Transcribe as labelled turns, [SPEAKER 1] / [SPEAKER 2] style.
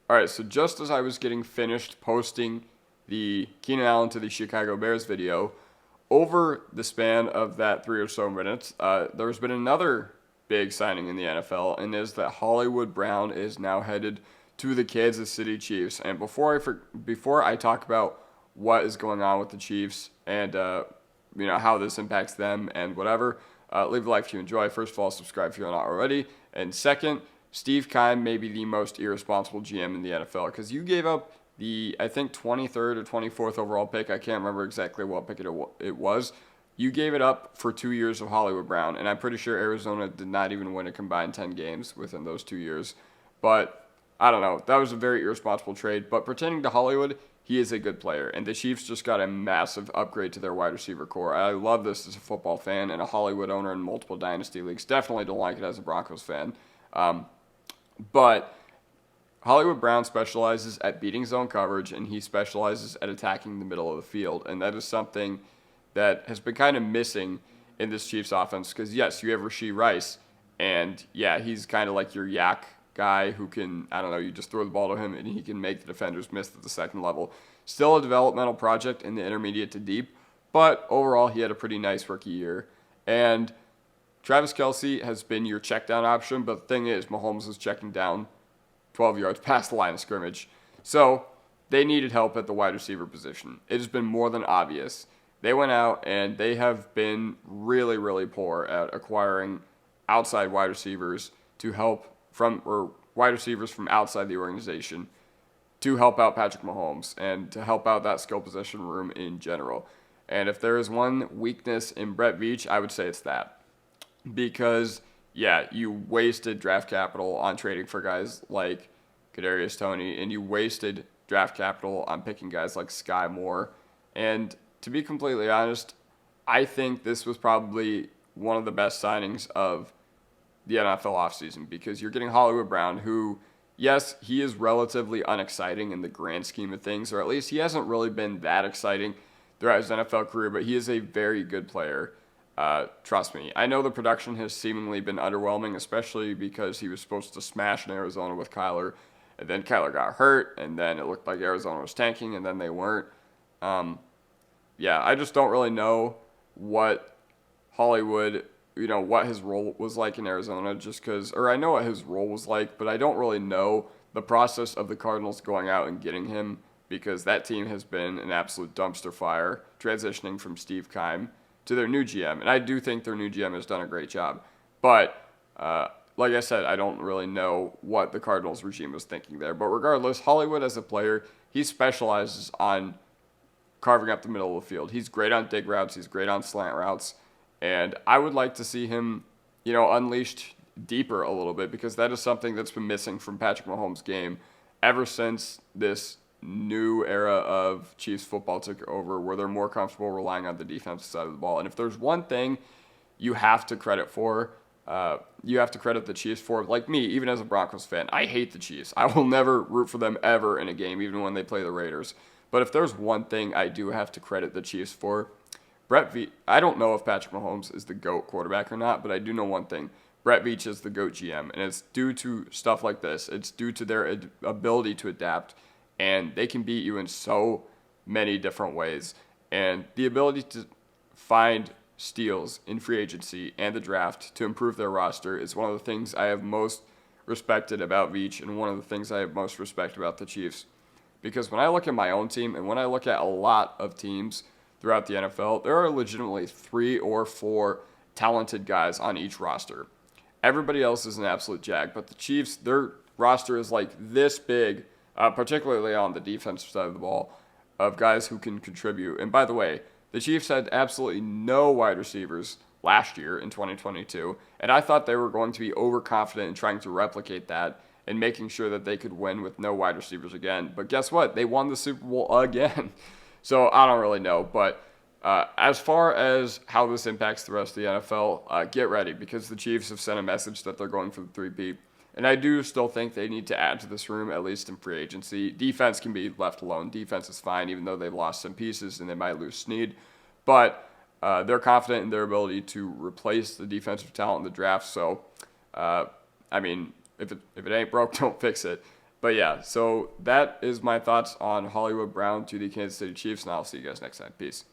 [SPEAKER 1] All right, so just as I was getting finished posting the Keenan Allen to the Chicago Bears video, over the span of that 3 or so minutes, there's been another big signing in the NFL, and is that Hollywood Brown is now headed to the Kansas City Chiefs. And before I talk about what is going on with the Chiefs and how this impacts them and whatever, leave a like if you enjoy. First of all, subscribe if you're not already, and second, Steve Keim may be the most irresponsible GM in the NFL because you gave up the, I think, 23rd or 24th overall pick. I can't remember exactly what pick it was. You gave it up for 2 years of Hollywood Brown, and I'm pretty sure Arizona did not even win a combined 10 games within those 2 years. But I don't know. That was a very irresponsible trade. But pertaining to Hollywood, he is a good player, and the Chiefs just got a massive upgrade to their wide receiver core. I love this as a football fan and a Hollywood owner in multiple dynasty leagues. Definitely don't like it as a Broncos fan. But Hollywood Brown specializes at beating zone coverage, and he specializes at attacking the middle of the field. And that is something that has been kind of missing in this Chiefs offense because, yes, you have Rashee Rice, and, yeah, he's kind of like your yak guy who can, I don't know, you just throw the ball to him, and he can make the defenders miss at the second level. Still a developmental project in the intermediate to deep, but overall he had a pretty nice rookie year. And Travis Kelce has been your check down option, but the thing is, Mahomes is checking down 12 yards past the line of scrimmage. So they needed help at the wide receiver position. It has been more than obvious. They went out and they have been really, really poor at acquiring outside wide receivers to help or wide receivers from outside the organization to help out Patrick Mahomes and to help out that skill position room in general. And if there is one weakness in Brett Veach, I would say it's that. Because, yeah, you wasted draft capital on trading for guys like Kadarius Toney, and you wasted draft capital on picking guys like Sky Moore. And to be completely honest, I think this was probably one of the best signings of the NFL offseason because you're getting Hollywood Brown, who, yes, he is relatively unexciting in the grand scheme of things, or at least he hasn't really been that exciting throughout his NFL career, but he is a very good player. Trust me. I know the production has seemingly been underwhelming, especially because he was supposed to smash in Arizona with Kyler, and then Kyler got hurt, and then it looked like Arizona was tanking, and then they weren't. Yeah, I just don't really know what what his role was like in Arizona, or I know what his role was like, but I don't really know the process of the Cardinals going out and getting him because that team has been an absolute dumpster fire, transitioning from Steve Keim to their new GM. And I do think their new GM has done a great job. But like I said, I don't really know what the Cardinals regime was thinking there. But regardless, Hollywood as a player, he specializes on carving up the middle of the field. He's great on dig routes. He's great on slant routes. And I would like to see him, unleashed deeper a little bit because that is something that's been missing from Patrick Mahomes' game ever since this new era of Chiefs football took over where they're more comfortable relying on the defensive side of the ball. And if there's one thing you have to credit the Chiefs for, like me, even as a Broncos fan, I hate the Chiefs. I will never root for them ever in a game, even when they play the Raiders. But if there's one thing I do have to credit the Chiefs for, I don't know if Patrick Mahomes is the GOAT quarterback or not, but I do know one thing. Brett Veach is the GOAT GM, and it's due to stuff like this. It's due to their ability to adapt, and they can beat you in so many different ways. And the ability to find steals in free agency and the draft to improve their roster is one of the things I have most respected about Veach and one of the things I have most respect about the Chiefs. Because when I look at my own team and when I look at a lot of teams throughout the NFL, there are legitimately 3 or 4 talented guys on each roster. Everybody else is an absolute jag, but the Chiefs, their roster is like this big, particularly on the defensive side of the ball, of guys who can contribute. And by the way, the Chiefs had absolutely no wide receivers last year in 2022, and I thought they were going to be overconfident in trying to replicate that and making sure that they could win with no wide receivers again. But guess what? They won the Super Bowl again. So I don't really know, but as far as how this impacts the rest of the NFL, get ready because the Chiefs have sent a message that they're going for the 3-peat. And I do still think they need to add to this room, at least in free agency. Defense can be left alone. Defense is fine, even though they've lost some pieces and they might lose Snead. But they're confident in their ability to replace the defensive talent in the draft. So, if it ain't broke, don't fix it. But yeah, so that is my thoughts on Hollywood Brown to the Kansas City Chiefs, and I'll see you guys next time. Peace.